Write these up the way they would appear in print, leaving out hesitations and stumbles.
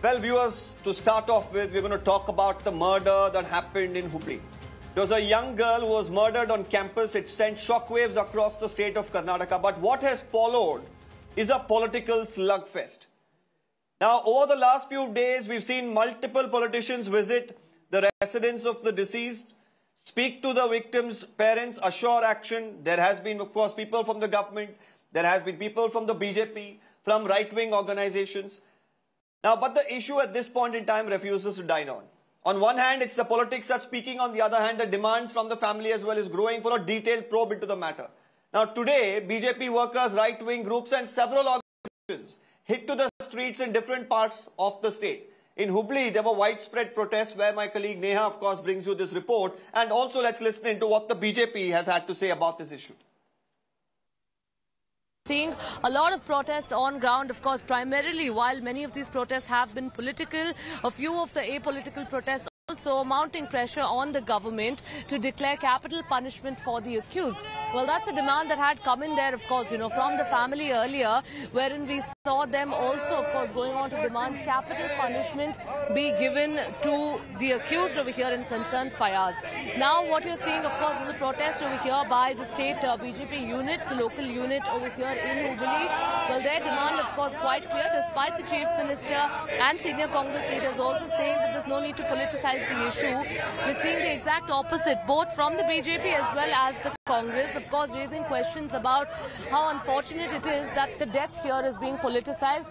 Well, viewers, to start off with, we're going to talk about the murder that happened in Hubballi. There was a young girl who was murdered on campus. It sent shockwaves across the state of Karnataka. But what has followed is a political slugfest. Now, over the last few days, we've seen multiple politicians visit the residence of the deceased, speak to the victims' parents, assure action. There has been, of course, people from the government. There has been people from the BJP, from right-wing organizations. Now, but the issue at this point in time refuses to die down. On one hand, it's the politics that's speaking. On the other hand, the demands from the family as well is growing for a detailed probe into the matter. Now, today, BJP workers, right-wing groups and several organizations hit to the streets in different parts of the state. In Hubballi, there were widespread protests where my colleague Neha, of course, brings you this report. And also, let's listen into what the BJP has had to say about this issue. Seeing a lot of protests on ground, of course, primarily while many of these protests have been political, a few of the apolitical protests also mounting pressure on the government to declare capital punishment for the accused. Well, that's a demand that had come in there, of course, from the family earlier, wherein we saw them also, of course, going on to demand capital punishment be given to the accused over here in concerned Fayaz. Now, what you're seeing, of course, is a protest over here by the state BJP unit, the local unit over here in Hubballi. Well, their demand, of course, quite clear, despite the Chief Minister and senior Congress leaders also saying that there's no need to politicize the issue. We're seeing the exact opposite, both from the BJP as well as the Congress, of course, raising questions about how unfortunate it is that the death here is being politicized.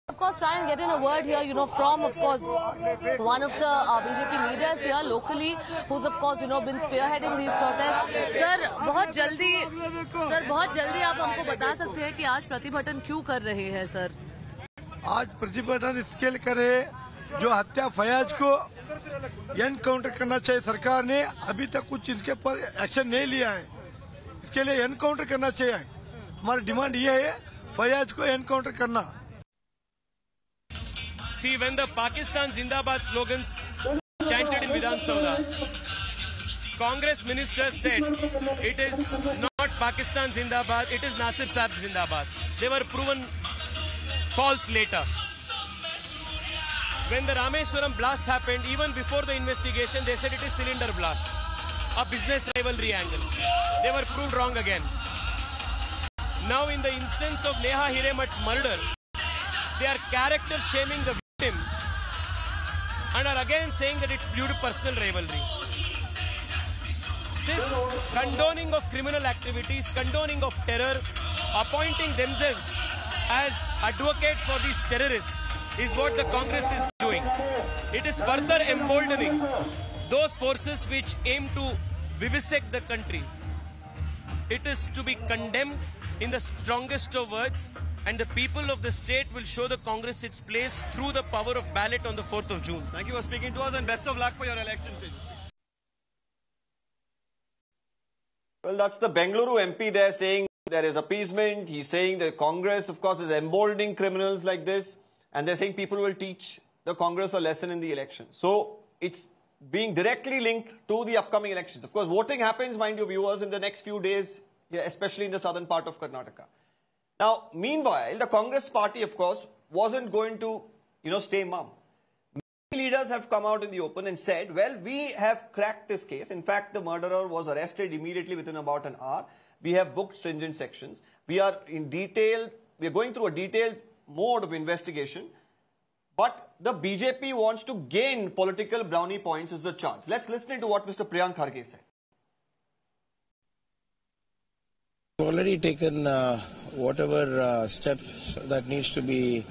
Of course, try and get in a word here, from, of course, one of the BJP leaders here locally, who's, of course, been spearheading these protests. Sir, बहुत जल्दी आप हमको बता सकते हैं कि आज प्रतिभटन क्यों कर रहे हैं, सर? आज प्रतिभटन इसके लिए करे जो हत्या फयाज को एनकाउंटर करना चाहिए। सरकार ने अभी तक कुछ इसके ऊपर एक्शन नहीं लिया है, इसके लिए एनकाउंटर करना चाहिए। हमारी डिमांड ये है फयाज को एनकाउंटर करना। See, when the Pakistan Zindabad slogans chanted in Vidhan Sabha, Congress ministers said it is not Pakistan Zindabad, it is Nasir Sahib Zindabad. They were proven false later. When the Rameswaram blast happened, even before the investigation, they said it is cylinder blast, a business rivalry angle. They were proved wrong again. Now, in the instance of Neha Hiremath's murder, they are character shaming the victim and are again saying that it's due to personal rivalry. This condoning of criminal activities, condoning of terror, appointing themselves as advocates for these terrorists is what the Congress is doing. It is further emboldening those forces which aim to vivisect the country. It is to be condemned in the strongest of words, and the people of the state will show the Congress its place through the power of ballot on the 4th of June. Thank you for speaking to us and best of luck for your election. Well, that's the Bengaluru MP there saying there is appeasement. He's saying the Congress, of course, is emboldening criminals like this. And they're saying people will teach the Congress a lesson in the election. So it's being directly linked to the upcoming elections. Of course, voting happens, mind you viewers, in the next few days, especially in the southern part of Karnataka. Now, meanwhile, the Congress party, of course, wasn't going to, stay mum. Many leaders have come out in the open and said, well, we have cracked this case. In fact, the murderer was arrested immediately within about an hour. We have booked stringent sections. We are going through a detailed mode of investigation, but the BJP wants to gain political brownie points is the charge. Let's listen to what Mr. Priyank Kharge said. We've already taken whatever steps that needs to be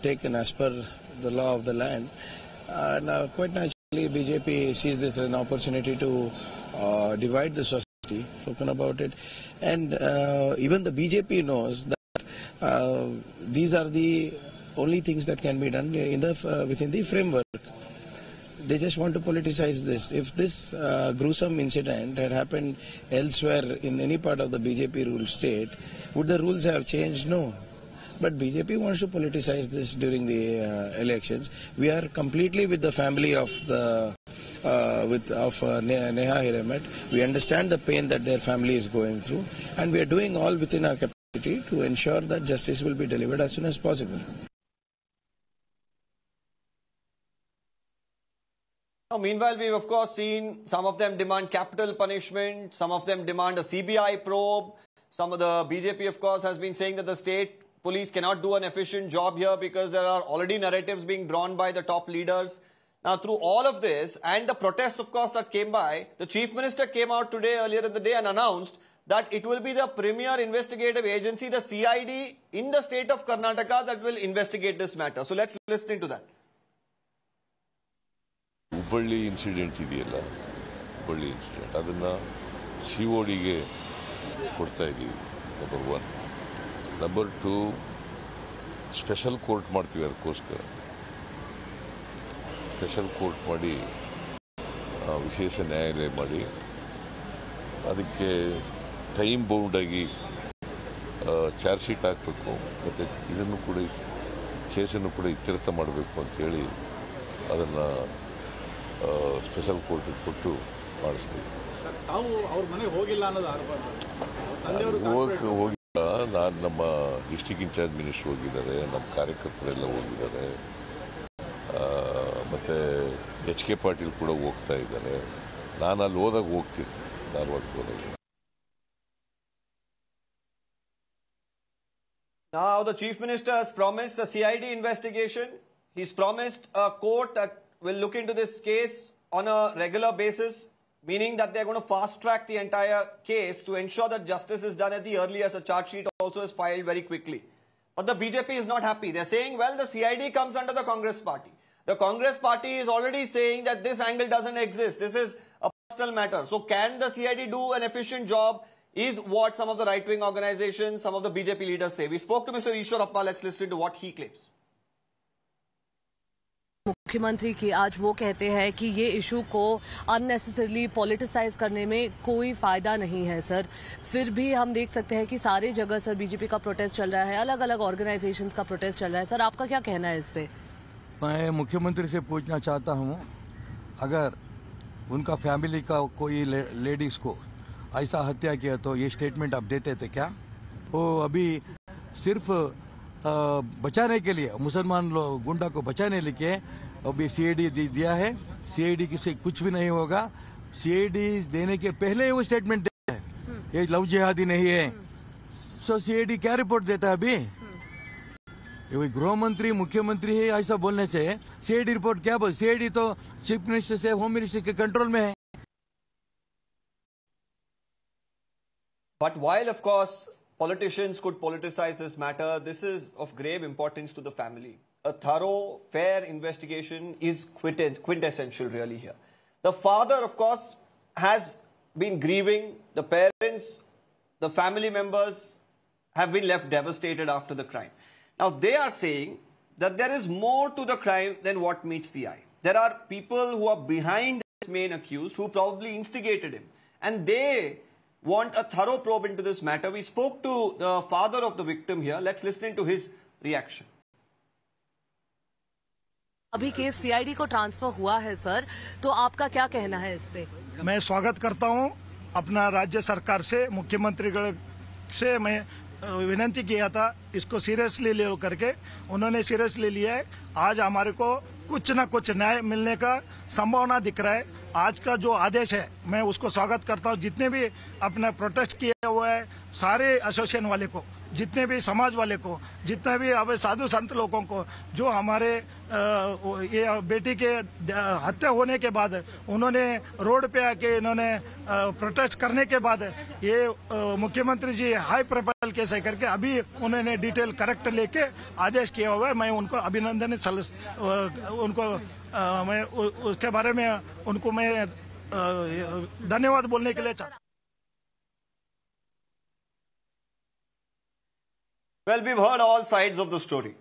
taken as per the law of the land. Now, quite naturally, BJP sees this as an opportunity to divide the society, spoken about it, and even the BJP knows that these are the only things that can be done within the framework. They just want to politicize this. If this gruesome incident had happened elsewhere in any part of the BJP ruled state, would the rules have changed? No. But BJP wants to politicize this during the elections. We are completely with the family of Neha Hiremath. We understand the pain that their family is going through, and we are doing all within our capacity to ensure that justice will be delivered as soon as possible. Now, meanwhile, we've of course seen some of them demand capital punishment, some of them demand a CBI probe. Some of the BJP, of course, has been saying that the state police cannot do an efficient job here because there are already narratives being drawn by the top leaders. Now, through all of this and the protests, of course, that came by, the Chief Minister came out today, earlier in the day, and announced that it will be the premier investigative agency, the CID, in the state of Karnataka that will investigate this matter. So let's listen to that. Hubballi incident ಇದೆಯಲ್ಲ, Hubballi incident, ಅದನ್ನ CODಗೆ ಕೊಡ್ತಾ ಇದ್ದೀವಿ, number 1. Number 2, special court ಮಾಡ್ತೀವಿ. ಅದಕ್ಕೋಸ್ಕರ special court ಮಾಡಿ ವಿಶೇಷ ನ್ಯಾಯಾಲಯ ಮಾಡಿ ಅದಕ್ಕೆ ಟೈಮ್ ಬೌಂಡಾಗಿ ಚಾರ್ಜ್ ಶೀಟ್ ಹಾಕಬೇಕು, ಮತ್ತು ಇದನ್ನು ಕೂಡ ಕೇಸನ್ನು ಕೂಡ ಇತ್ಯರ್ಥ ಮಾಡಬೇಕು ಅಂತೇಳಿ ಅದನ್ನು ಸ್ಪೆಷಲ್ ಕೋರ್ಟಿಗೆ ಕೊಟ್ಟು ಮಾಡಿಸ್ತೀವಿ. ಹೋಗಿಲ್ಲ, ನಾನು ನಮ್ಮ ಡಿಸ್ಟಿಕ್ ಇನ್ಚಾರ್ಜ್ ಮಿನಿಸ್ಟರ್ ಹೋಗಿದ್ದಾರೆ, ನಮ್ಮ ಕಾರ್ಯಕರ್ತರೆಲ್ಲ ಹೋಗಿದ್ದಾರೆ, ಮತ್ತು HK ಪಾಟೀಲ್ ಕೂಡ ಹೋಗ್ತಾ ಇದ್ದಾರೆ. ನಾನು ಅಲ್ಲಿ ಹೋದಾಗ ಹೋಗ್ತೀನಿ, ಧಾರವಾಡಕ್ಕೆ ಹೋದಾಗ. Now, the Chief Minister has promised the CID investigation. He's promised a court that will look into this case on a regular basis, meaning that they're going to fast-track the entire case to ensure that justice is done at the earliest. A charge sheet also is filed very quickly. But the BJP is not happy. They're saying, well, the CID comes under the Congress party. The Congress party is already saying that this angle doesn't exist. This is a personal matter. So can the CID do an efficient job is what some of the right-wing organizations, some of the BJP leaders say. We spoke to Mr. Reassured. Let's listen to what he claims. मुख्यमंत्री की आज वो कहते हैं कि ये issue को unnecessarily politicise करने में कोई फायदा नहीं है सर. फिर भी हम देख सकते हैं कि सारे जगह सर बीजेपी का प्रोटेस्ट चल रहा है, अलग अलग ऑर्गेनाइजेशंस का प्रोटेस्ट चल रहा है. सर, आपका क्या कहना है इस पे? मैं मुख्यमंत्री से पूछना चाहता हूँ, अगर उनका फैमिली का कोई लेडीज को ऐसा हत्या किया तो ये स्टेटमेंट आप देते थे क्या? वो अभी सिर्फ बचाने के लिए, मुसलमान गुंडा को बचाने के अभी CID दिया है. CID से कुछ भी नहीं होगा. CID देने के पहले वो स्टेटमेंट देता है ये लव जिहादी नहीं है. सो CID क्या रिपोर्ट देता है अभी? ये गृह मंत्री मुख्यमंत्री है, ऐसा बोलने से CID रिपोर्ट क्या बोल? CID तो चीफ मिनिस्टर से होम मिनिस्टर के कंट्रोल में है. But while, of course, politicians could politicize this matter, this is of grave importance to the family. A thorough, fair investigation is quintessential really here. The father, of course, has been grieving. The parents, the family members have been left devastated after the crime. Now, they are saying that there is more to the crime than what meets the eye. There are people who are behind this main accused who probably instigated him. And they want a thorough probe into this matter. We spoke to the father of the victim here. Let's listen to his reaction. अभी case CID को transfer हुआ है sir, तो आपका क्या कहना है इस पे? मैं स्वागत करता हूं अपना राज्य सरकार से, मुख्यमंत्री से मैं विनती किया था इसको सीरियसली ले करके, उन्होंने सीरियसली लिया है. आज हमारे को कुछ न कुछ न्याय मिलने का संभावना दिख रहा है. आज का जो आदेश है मैं उसको स्वागत करता हूं. जितने भी अपना प्रोटेस्ट किए हुए हैं सारे एसोसिएशन वाले को, जितने भी समाज वाले को, जितने भी अब साधु संत लोगों को, जो हमारे ये बेटी के हत्या होने के बाद उन्होंने रोड पे आके इन्होंने प्रोटेस्ट करने के बाद ये मुख्यमंत्री जी हाई प्रोफाइल केस है करके अभी उन्होंने डिटेल करेक्ट लेके आदेश किया हुआ है. मैं उनको अभिनंदन उनको मैं उसके बारे में उनको मैं धन्यवाद बोलने के लिए चाहता. Well, we've heard all sides of the story.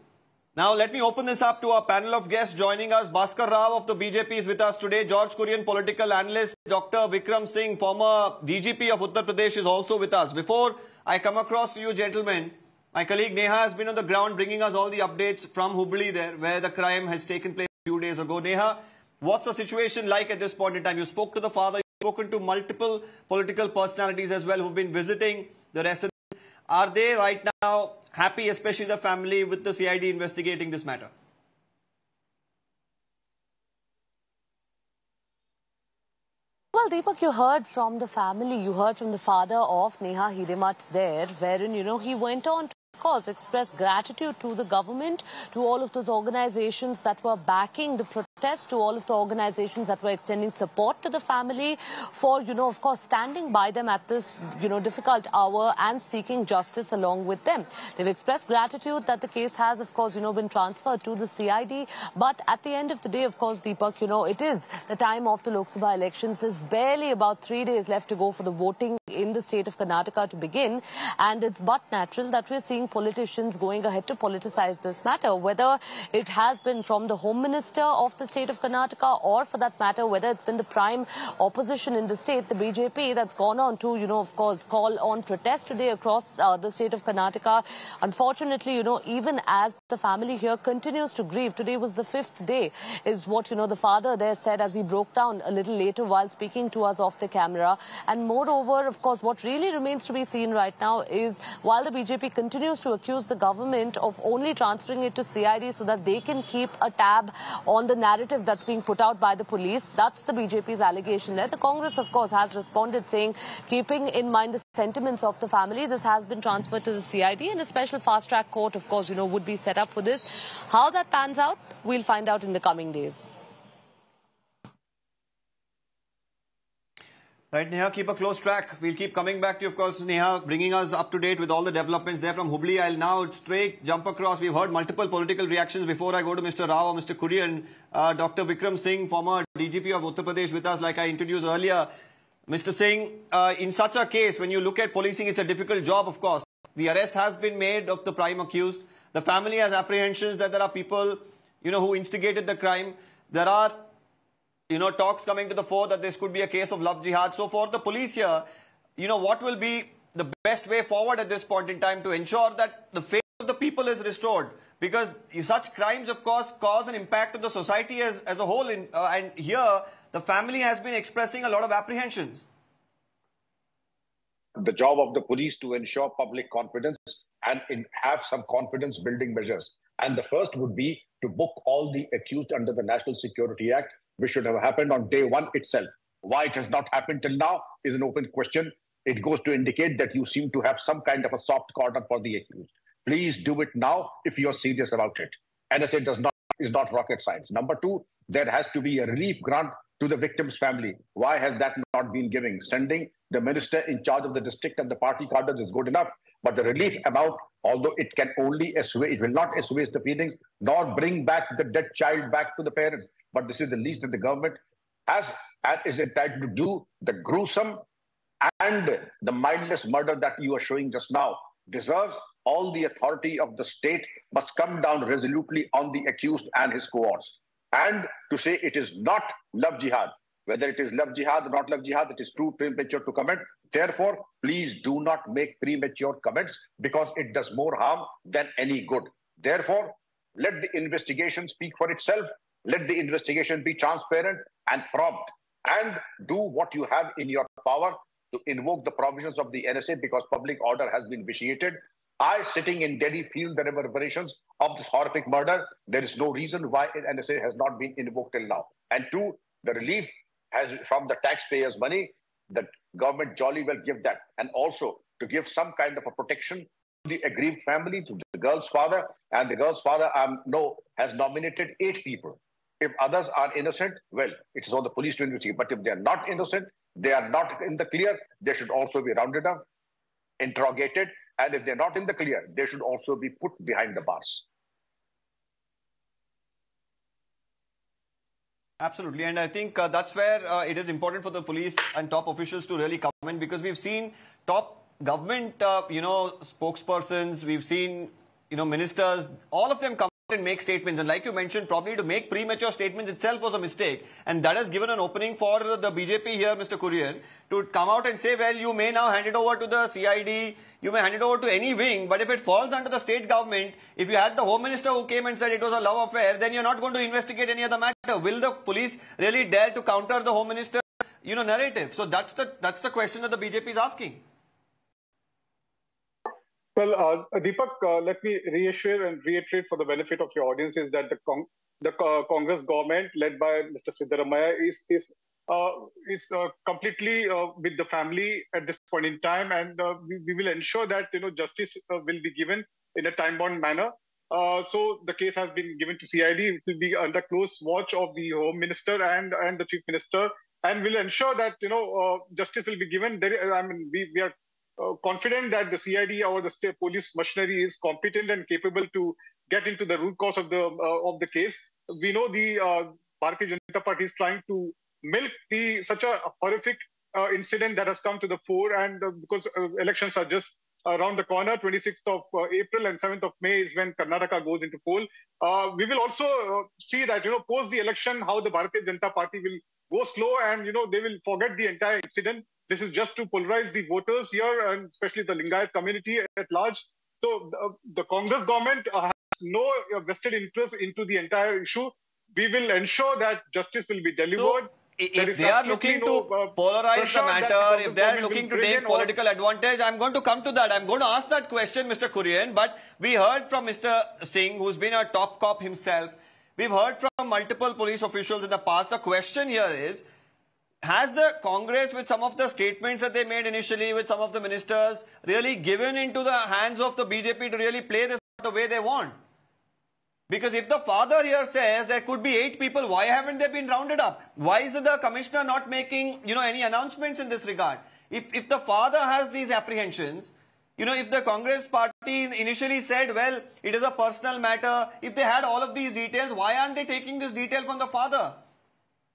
Now, let me open this up to our panel of guests joining us. Bhaskar Rao of the BJP is with us today. George Kurian, political analyst. Dr. Vikram Singh, former DGP of Uttar Pradesh, is also with us. Before I come across to you, gentlemen, my colleague Neha has been on the ground bringing us all the updates from Hubballi there, where the crime has taken place a few days ago. Neha, what's the situation like at this point in time? You spoke to the father, you've spoken to multiple political personalities as well who've been visiting the residents. Are they right now happy, especially the family, with the CID investigating this matter? Deepak, you heard from the family, you heard from the father of Neha Hiremath there, wherein, he went on to, of course, express gratitude to the government, to all of those organizations that were backing the protest, to all of the organizations that were extending support to the family for, of course, standing by them at this, difficult hour and seeking justice along with them. They've expressed gratitude that the case has, of course, been transferred to the CID. But at the end of the day, of course, Deepak, it is the time of the Lok Sabha elections. There's barely about 3 days left to go for the voting in the state of Karnataka to begin. And it's but natural that we're seeing politicians going ahead to politicize this matter, whether it has been from the Home Minister of the state of Karnataka, or for that matter, whether it's been the prime opposition in the state, the BJP, that's gone on to, of course, call on protest today across the state of Karnataka. Unfortunately, even as the family here continues to grieve, today was the 5th day, is what, the father there said as he broke down a little later while speaking to us off the camera. And moreover, of course, what really remains to be seen right now is, while the BJP continues to accuse the government of only transferring it to CID so that they can keep a tab on the narrative that's being put out by the police, that's the BJP's allegation there. The Congress, of course, has responded saying, keeping in mind the sentiments of the family, this has been transferred to the CID, and a special fast-track court, of course, would be set up for this. How that pans out, we'll find out in the coming days. Right, Neha, keep a close track. We'll keep coming back to you, of course, Neha, bringing us up to date with all the developments there from Hubli. I'll now straight jump across. We've heard multiple political reactions. Before I go to Mr. Rao or Mr. Kurian, Dr. Vikram Singh, former DGP of Uttar Pradesh, with us, like I introduced earlier. Mr. Singh, in such a case, when you look at policing, it's a difficult job, of course. The arrest has been made of the prime accused. The family has apprehensions that there are people, who instigated the crime. There are talks coming to the fore that this could be a case of love jihad. So for the police here, what will be the best way forward at this point in time to ensure that the faith of the people is restored? Because such crimes, of course, cause an impact to the society as a whole. And here, the family has been expressing a lot of apprehensions. The job of the police to ensure public confidence and have some confidence building measures. And the first would be to book all the accused under the National Security Act, which should have happened on day one itself. Why it has not happened till now is an open question. It goes to indicate that you seem to have some kind of a soft corner for the accused. Please do it now if you're serious about it. NSA is not rocket science. Number two, there has to be a relief grant to the victim's family. Why has that not been given? Sending the minister in charge of the district and the party cadres is good enough. But the relief amount, although it can only assuage, it will not assuage the feelings, nor bring back the dead child back to the parents. But this is the least that the government has and is entitled to do. The gruesome and the mindless murder that you are showing just now deserves all the authority of the state must come down resolutely on the accused and his cohorts. And to say it is not love jihad, whether it is love jihad or not love jihad, it is too premature to comment. Therefore, please do not make premature comments because it does more harm than any good. Therefore, let the investigation speak for itself. Let the investigation be transparent and prompt, and do what you have in your power to invoke the provisions of the NSA because public order has been vitiated. I, sitting in Delhi, feel the reverberations of this horrific murder. There is no reason why NSA has not been invoked till now. And two, the relief has from the taxpayers' money, the government jolly well give that. And also to give some kind of a protection to the aggrieved family, to the girl's father. And the girl's father, has nominated 8 people. If others are innocent, well, it's on the police to investigate. But if they are not innocent, they are not in the clear, they should also be rounded up, interrogated. And if they're not in the clear, they should also be put behind the bars. Absolutely. And I think that's where it is important for the police and top officials to really come in, because we've seen top government, spokespersons, we've seen, ministers, all of them come and make statements. And like you mentioned, probably to make premature statements itself was a mistake. And that has given an opening for the BJP here, Mr. Kurian, to come out and say, well, you may now hand it over to the CID, you may hand it over to any wing, but if it falls under the state government, if you had the Home Minister who came and said it was a love affair, then you're not going to investigate any other matter. Will the police really dare to counter the Home Minister, narrative? So that's the question that the BJP is asking. Well, Deepak, let me reassure and reiterate for the benefit of your audience is that the Congress government led by Mr. Siddaramaiah is completely with the family at this point in time, and we will ensure that justice will be given in a time-bound manner. So the case has been given to CID. It will be under close watch of the Home Minister and the Chief Minister, and will ensure that justice will be given. We are confident that the CID or the state police machinery is competent and capable to get into the root cause of the case. We know the Bharatiya Janata Party is trying to milk such a horrific incident that has come to the fore, and because elections are just around the corner, 26th of April and 7th of May is when Karnataka goes into poll. We will also see that, post the election, how the Bharatiya Janata Party will go slow and, they will forget the entire incident. This is just to polarize the voters here, and especially the Lingayat community at large. So the Congress government has no vested interest into the entire issue. We will ensure that justice will be delivered. If they are looking to polarize the matter, if they are looking to take political advantage, I'm going to come to that. I'm going to ask that question, Mr. Kurian. But we heard from Mr. Singh, who's been a top cop himself. We've heard from multiple police officials in the past. The question here is, has the Congress, with some of the statements that they made initially, with some of the ministers, really given into the hands of the BJP to really play this the way they want? Because if the father here says there could be 8 people, why haven't they been rounded up? Why is the commissioner not making, any announcements in this regard? If the father has these apprehensions, if the Congress party initially said, well, it is a personal matter, if they had all of these details, why aren't they taking this detail from the father?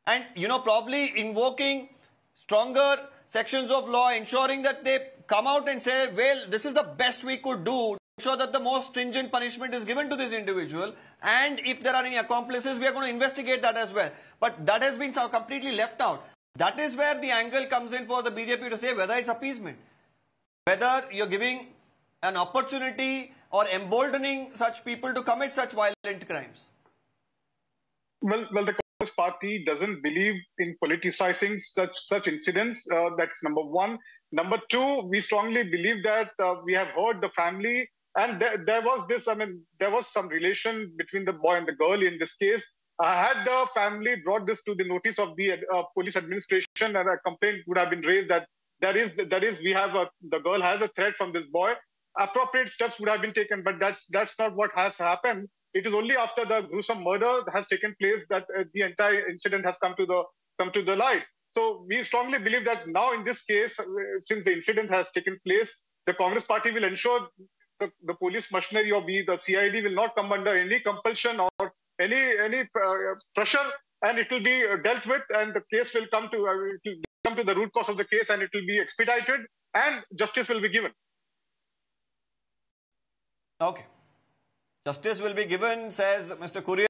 And, probably invoking stronger sections of law, ensuring that they come out and say, well, this is the best we could do. Ensure that the most stringent punishment is given to this individual, and if there are any accomplices, we are going to investigate that as well. But that has been completely left out. That is where the angle comes in for the BJP to say whether it's appeasement, whether you're giving an opportunity or emboldening such people to commit such violent crimes. Well, the Congress party doesn't believe in politicizing such incidents. That's number one. Number two, we strongly believe that we have heard the family. And there was some relation between the boy and the girl in this case. Had the family brought this to the notice of the police administration, and a complaint would have been raised that the girl has a threat from this boy, appropriate steps would have been taken. But that's not what has happened. It is only after the gruesome murder has taken place that the entire incident has come to the light. So we strongly believe that now in this case, since the incident has taken place, the Congress party will ensure the police machinery or the CID will not come under any compulsion or any pressure, and it will be dealt with, and the case will come to the root cause of the case, and it will be expedited, and justice will be given. Okay. Justice will be given, says Mr. Kurian.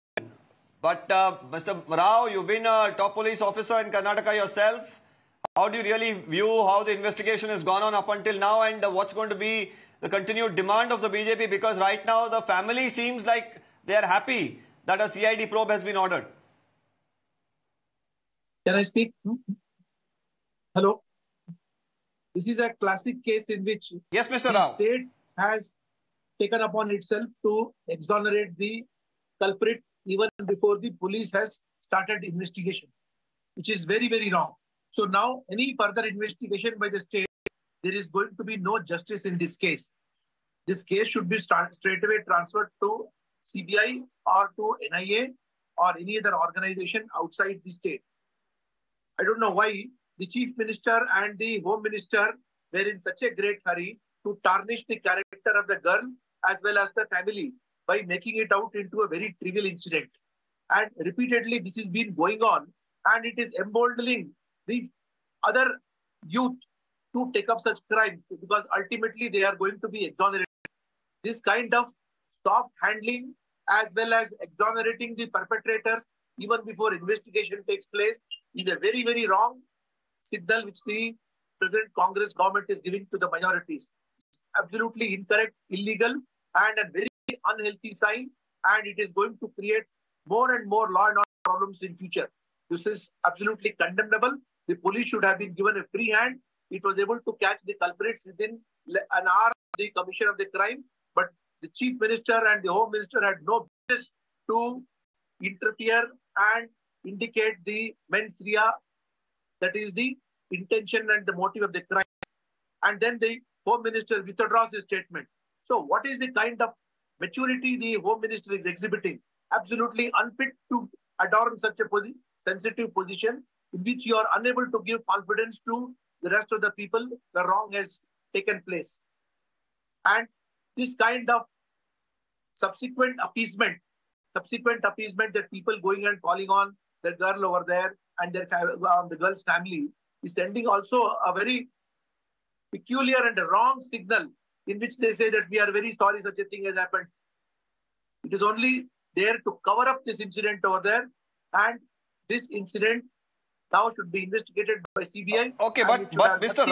But Mr. Rao, you've been a top police officer in Karnataka yourself. How do you really view how the investigation has gone on up until now, and what's going to be the continued demand of the BJP? Because right now the family seems like they are happy that a CID probe has been ordered. Can I speak? Hello. This is a classic case in which yes, Mr. Rao. The state has taken upon itself to exonerate the culprit even before the police has started investigation, which is very, very wrong. So now any further investigation by the state, there is going to be no justice in this case. This case should be straight away transferred to CBI or to NIA or any other organization outside the state. I don't know why the Chief Minister and the Home Minister were in such a great hurry to tarnish the character of the girl as well as the family by making it out into a very trivial incident. And repeatedly this has been going on, and it is emboldening the other youth to take up such crimes because ultimately they are going to be exonerated. This kind of soft handling as well as exonerating the perpetrators even before investigation takes place is a very, very wrong signal which the present Congress government is giving to the minorities. Absolutely incorrect, illegal, and a very unhealthy sign, and it is going to create more and more law and order problems in future. This is absolutely condemnable. The police should have been given a free hand. It was able to catch the culprits within an hour of the commission of the crime, but the Chief Minister and the Home Minister had no business to interfere and indicate the mens rea that is the intention and the motive of the crime. And then the Home Minister withdraws his statement. So what is the kind of maturity the Home Minister is exhibiting? Absolutely unfit to adorn such a sensitive position in which you are unable to give confidence to the rest of the people the wrong has taken place. And this kind of subsequent appeasement that people going and calling on the girl over there and the girl's family is sending also a very peculiar and a wrong signal in which they say that we are very sorry such a thing has happened. It is only there to cover up this incident over there, and this incident now should be investigated by CBI. Okay, but Mr.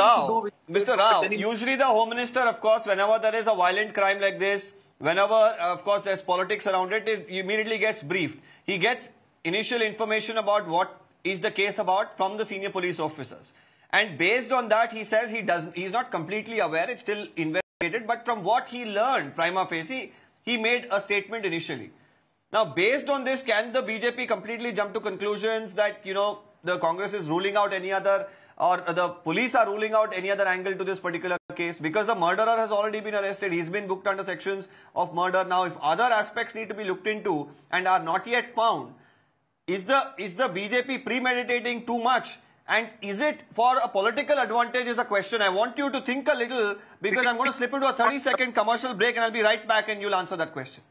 Rao, usually the Home Minister, of course, whenever there is a violent crime like this, whenever, of course, there's politics around it, he immediately gets briefed. He gets initial information about what is the case about from the senior police officers. And based on that, he says he's not completely aware, it's still investigated, but from what he learned, prima facie, he made a statement initially. Now, based on this, can the BJP completely jump to conclusions that, you know, the Congress is ruling out any other, or the police are ruling out any other angle to this particular case? Because the murderer has already been arrested, he's been booked under sections of murder. Now, if other aspects need to be looked into and are not yet found, is the BJP premeditating too much? And is it for a political advantage is a question. I want you to think a little, because I'm going to slip into a 30-second commercial break and I'll be right back and you'll answer that question.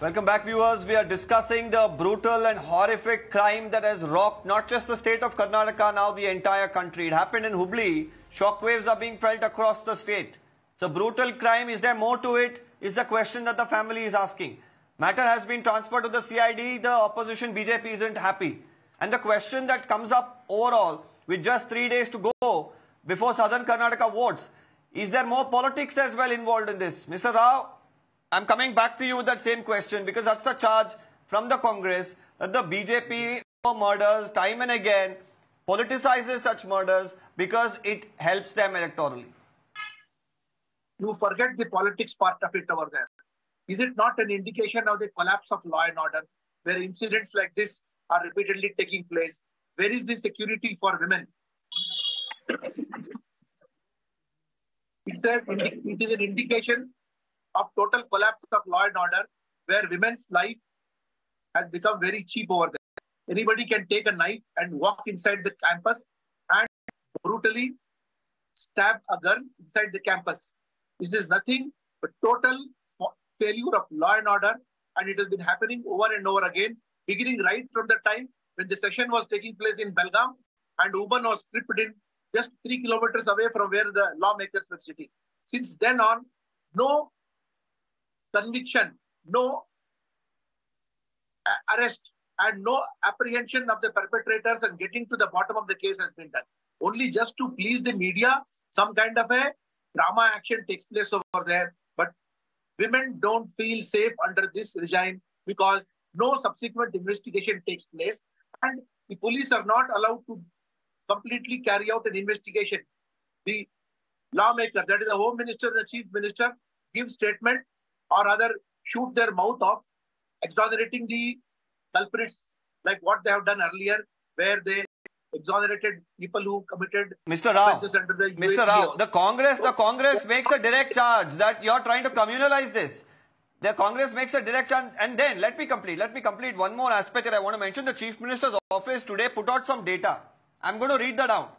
Welcome back, viewers. We are discussing the brutal and horrific crime that has rocked not just the state of Karnataka, now the entire country. It happened in Hubli. Shockwaves are being felt across the state. It's a brutal crime. Is there more to it? Is the question that the family is asking. Matter has been transferred to the CID. The opposition BJP isn't happy. And the question that comes up overall, with just 3 days to go before Southern Karnataka votes, is there more politics as well involved in this? Mr. Rao, I'm coming back to you with that same question, because that's the charge from the Congress that the BJP murders time and again, politicizes such murders because it helps them electorally. You forget the politics part of it over there. Is it not an indication of the collapse of law and order, where incidents like this are repeatedly taking place? Where is the security for women? It is an indication of total collapse of law and order, where women's life has become very cheap over there. Anybody can take a knife and walk inside the campus and brutally stab a girl inside the campus. This is nothing but total failure of law and order, and it has been happening over and over again, beginning right from the time when the session was taking place in Belgaum and woman was stripped in just 3 kilometers away from where the lawmakers were sitting. Since then on, no conviction, no arrest, and no apprehension of the perpetrators and getting to the bottom of the case has been done. Only just to please the media, some kind of a drama action takes place over there. But women don't feel safe under this regime because no subsequent investigation takes place, and the police are not allowed to completely carry out an investigation. The lawmaker, that is the Home Minister, the Chief Minister, give statement or rather shoot their mouth off, exonerating the culprits like what they have done earlier, where they exonerated people who committed offences under the Mr. Rao, the Congress makes a direct charge that you're trying to communalize this. The Congress makes a direct charge, and then let me complete one more aspect that I want to mention. The Chief Minister's office today put out some data. I'm going to read that out.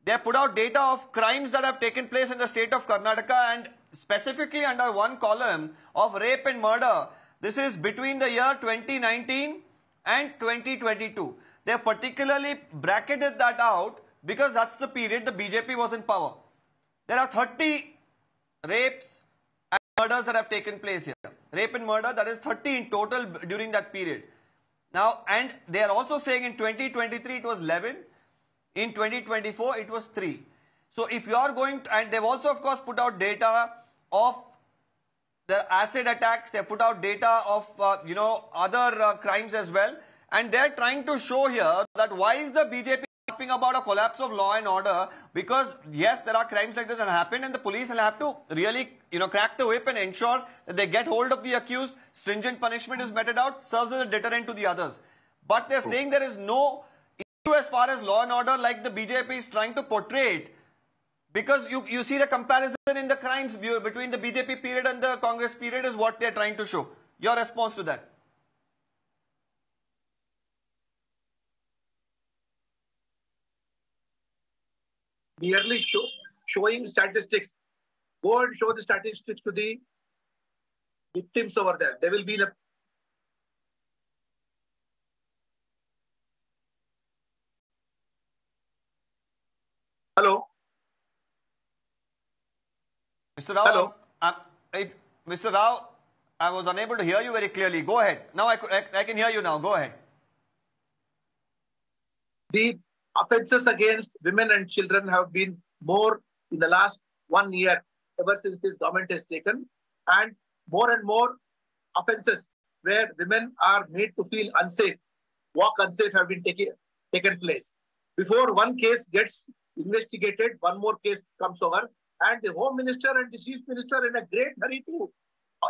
They put out data of crimes that have taken place in the state of Karnataka, and specifically under one column of rape and murder. This is between the year 2019 and 2022. They have particularly bracketed that out because that's the period the BJP was in power. There are 30 rapes and murders that have taken place here. Rape and murder, that is 30 in total during that period. Now, and they are also saying in 2023 it was 11. In 2024 it was 3. So if you are going to, and they've also of course put out data of the acid attacks, they put out data of other crimes as well, and they're trying to show here that why is the BJP harping about a collapse of law and order because, yes, there are crimes like this that happen and the police will have to really, crack the whip and ensure that they get hold of the accused, stringent punishment is meted out, serves as a deterrent to the others. But they're saying there is no issue as far as law and order like the BJP is trying to portray it. Because you see the comparison in the crimes between the BJP period and the Congress period is what they're trying to show. Your response to that? Merely showing statistics. Go and show the statistics to the victims over there. They will be in a... Hello? Mr. Rao, hello? Mr. Rao, I was unable to hear you very clearly. Go ahead. Now I can hear you now. Go ahead. The offences against women and children have been more in the last 1 year ever since this government has taken, and more offences where women are made to feel unsafe, walk unsafe have been taken place. Before one case gets investigated, one more case comes over, and the Home Minister and the Chief Minister in a great hurry to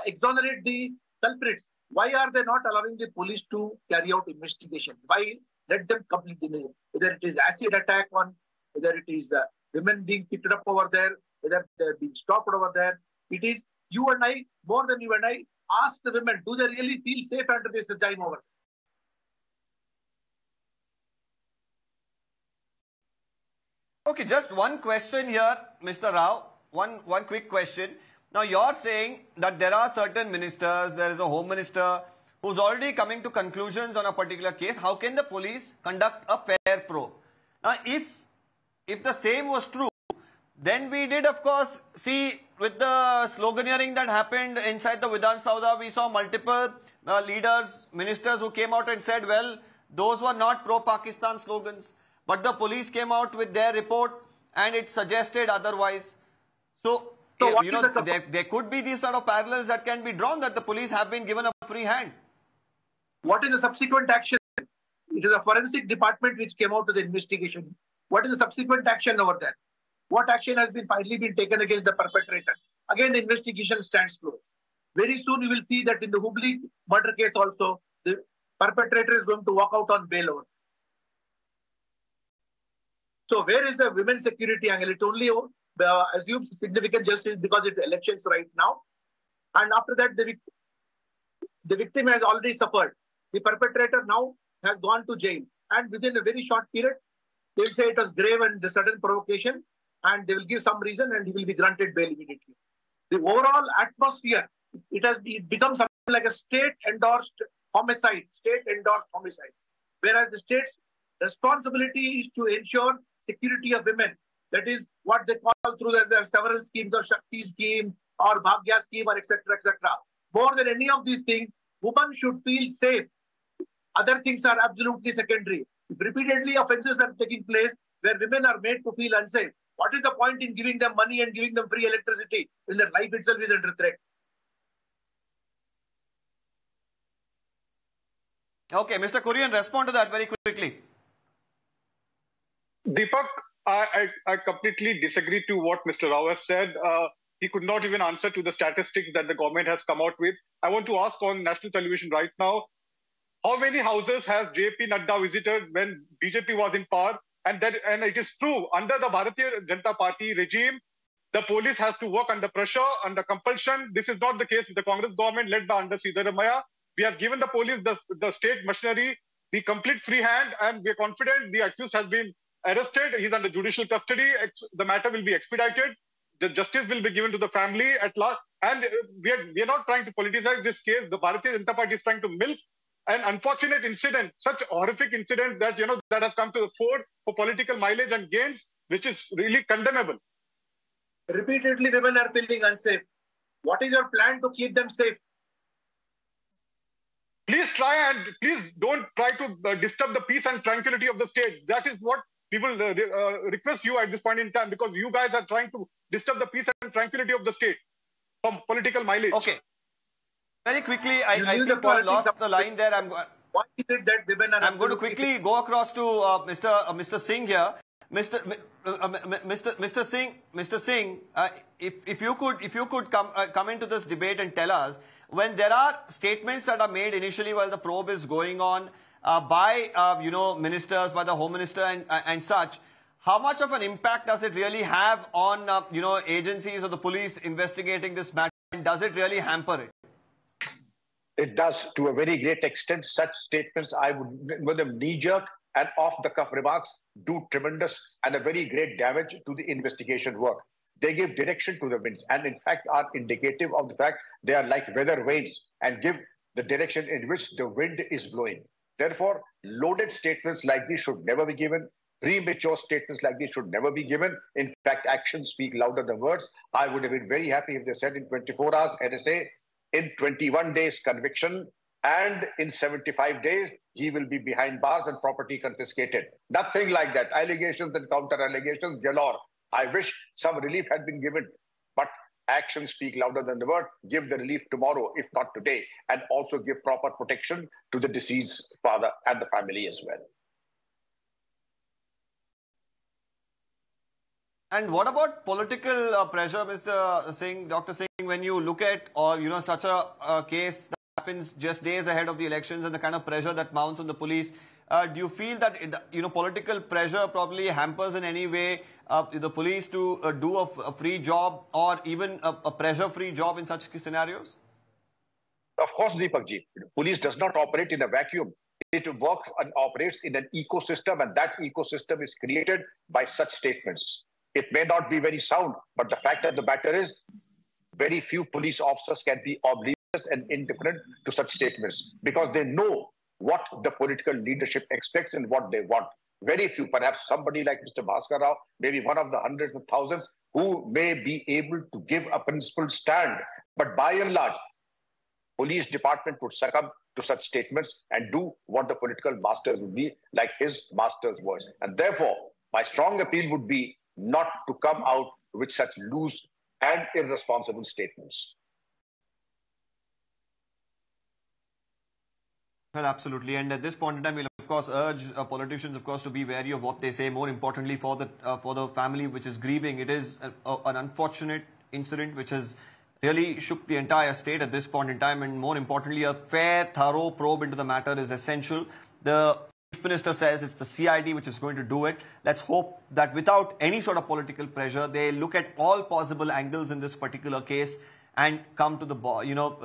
exonerate the culprits. Why are they not allowing the police to carry out investigation? Why let them complete the name? Whether it is acid attack on, whether it is women being picked up over there, whether they're being stopped over there. It is you and I, more than you and I, ask the women, do they really feel safe under this regime over there? Okay, just one question here, Mr. Rao. One quick question. Now, you're saying that there are certain ministers, there is a Home Minister who's already coming to conclusions on a particular case. How can the police conduct a fair probe? Now, if the same was true, then we did, of course, see with the sloganeering that happened inside the Vidhan Sauda, we saw multiple leaders, ministers who came out and said, well, those were not pro-Pakistan slogans. But the police came out with their report and it suggested otherwise. So there could be these sort of parallels that can be drawn that the police have been given a free hand. What is the subsequent action? It is a forensic department which came out to the investigation. What is the subsequent action over there? What action has finally been taken against the perpetrator? Again, the investigation stands closed. Very soon you will see that in the Hubballi murder case also, the perpetrator is going to walk out on bail over. So where is the women's security angle? It only assumes significant justice because it's elections right now. And after that, the victim has already suffered. The perpetrator now has gone to jail. And within a very short period, they will say it was grave and the sudden provocation, and they will give some reason and he will be granted bail immediately. The overall atmosphere, it becomes something like a state-endorsed homicide, whereas the state's responsibility is to ensure security of women. That is what they call through the several schemes, or Shakti scheme, or Bhagya scheme, or etc., etc. More than any of these things, women should feel safe. Other things are absolutely secondary. If repeatedly offences are taking place where women are made to feel unsafe, what is the point in giving them money and giving them free electricity when their life itself is under threat? Okay, Mr. Kurian, respond to that very quickly. Deepak, I completely disagree to what Mr. Rao has said. He could not even answer to the statistics that the government has come out with. I want to ask on national television right now, how many houses has JP Nadda visited when BJP was in power? And it is true, under the Bharatiya Janata Party regime, the police has to work under pressure, under compulsion. This is not the case with the Congress government led by under Siddaramaiah. We have given the police, the state machinery, the complete free hand, and we are confident the accused has been arrested. He's under judicial custody. The matter will be expedited. The justice will be given to the family at last. And we are not trying to politicize this case. The Bharatiya Janata Party is trying to milk an unfortunate incident, such a horrific incident that, that has come to the fore for political mileage and gains, which is really condemnable. Repeatedly, women are feeling unsafe. What is your plan to keep them safe? Please don't try to disturb the peace and tranquility of the state. That is what we will request you at this point in time, because you guys are trying to disturb the peace and tranquility of the state from political mileage. Okay. Very quickly, I seem to have lost the line there. Why is it that women are... I'm going to quickly go across to Mr. Singh here. Mr. Singh, if you could come into this debate and tell us, when there are statements that are made initially while the probe is going on by ministers, by the Home Minister and such, how much of an impact does it really have on agencies or the police investigating this matter? And does it really hamper it? It does to a very great extent. Such statements, I would, with them knee-jerk and off-the-cuff remarks, do tremendous and a very great damage to the investigation work. They give direction to the winds and in fact are indicative of the fact they are like weather vanes and give the direction in which the wind is blowing. Therefore, loaded statements like these should never be given. Premature statements like these should never be given. In fact, actions speak louder than words. I would have been very happy if they said in 24 hours NSA, in 21 days conviction, and in 75 days, he will be behind bars and property confiscated. Nothing like that. Allegations and counter-allegations galore. I wish some relief had been given, but actions speak louder than the word. Give the relief tomorrow, if not today, and also give proper protection to the deceased's father and the family as well. And what about political pressure, Mr. Singh, Dr. Singh, when you look at, or such a case that happens just days ahead of the elections and the kind of pressure that mounts on the police, do you feel that political pressure probably hampers in any way the police to do a free job or even a pressure-free job in such scenarios? Of course, Deepak ji. Police does not operate in a vacuum. It works and operates in an ecosystem, and that ecosystem is created by such statements. It may not be very sound, but the fact of the matter is very few police officers can be oblivious and indifferent to such statements because they know what the political leadership expects and what they want. Very few, perhaps somebody like Mr. Bhaskar Rao, maybe one of the hundreds of thousands who may be able to give a principled stand. But by and large, police department would succumb to such statements and do what the political masters would be like his master's voice. And therefore, my strong appeal would be not to come out with such loose and irresponsible statements. Well, absolutely. And at this point in time, we'll of course urge politicians, of course, to be wary of what they say. More importantly, for the family which is grieving, it is an unfortunate incident which has really shook the entire state at this point in time. And more importantly, a fair, thorough probe into the matter is essential. The Chief Minister says it's the CID which is going to do it. Let's hope that without any sort of political pressure, they look at all possible angles in this particular case and come to the,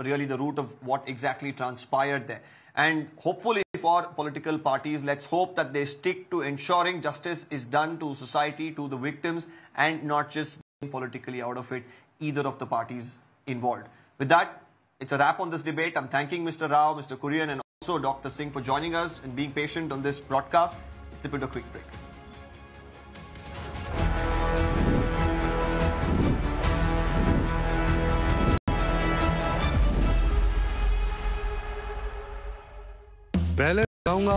really the root of what exactly transpired there. And hopefully for political parties, let's hope that they stick to ensuring justice is done to society, to the victims, and not just being politically out of it, either of the parties involved. With that, it's a wrap on this debate. I'm thanking Mr. Rao, Mr. Kurian, and also Dr. Singh for joining us and being patient on this broadcast. Let's slip into a quick break. पहले बताऊंगा